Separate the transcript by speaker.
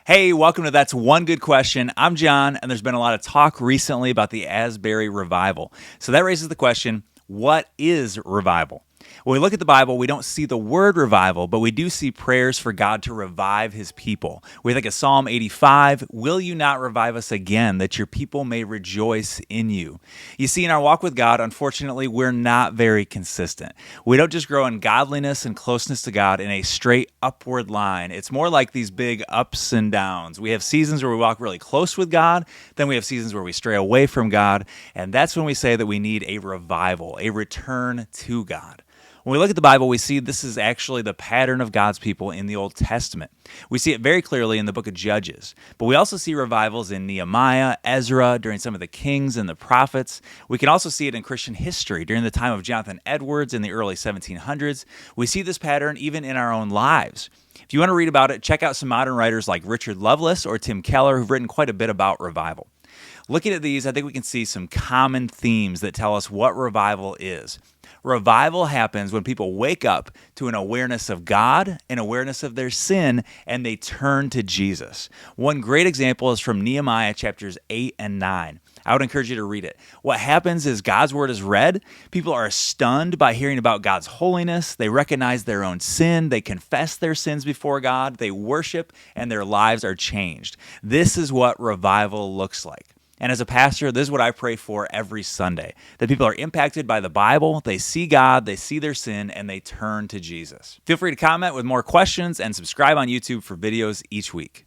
Speaker 1: Hey, welcome to That's One Good Question. I'm John, and there's been a lot of talk recently about the Asbury revival. So that raises the question, what is revival? When we look at the Bible, we don't see the word revival, but we do see prayers for God to revive his people. We think of Psalm 85, will you not revive us again, that your people may rejoice in you? You see, in our walk with God, unfortunately, we're not very consistent. We don't just grow in godliness and closeness to God in a straight upward line. It's more like these big ups and downs. We have seasons where we walk really close with God, then we have seasons where we stray away from God, and that's when we say that we need a revival, a return to God. When we look at the Bible, we see this is actually the pattern of God's people in the Old Testament. We see it very clearly in the book of Judges, but we also see revivals in Nehemiah, Ezra, during some of the kings and the prophets. We can also see it in Christian history during the time of Jonathan Edwards in the early 1700s. We see this pattern even in our own lives. If you want to read about it, check out some modern writers like Richard Lovelace or Tim Keller who've written quite a bit about revival. Looking at these, I think we can see some common themes that tell us what revival is. Revival happens when people wake up to an awareness of God, an awareness of their sin, and they turn to Jesus. One great example is from Nehemiah chapters 8 and 9. I would encourage you to read it. What happens is God's word is read. People are stunned by hearing about God's holiness. They recognize their own sin. They confess their sins before God. They worship, and their lives are changed. This is what revival looks like. And as a pastor, this is what I pray for every Sunday, that people are impacted by the Bible, they see God, they see their sin, and they turn to Jesus. Feel free to comment with more questions and subscribe on YouTube for videos each week.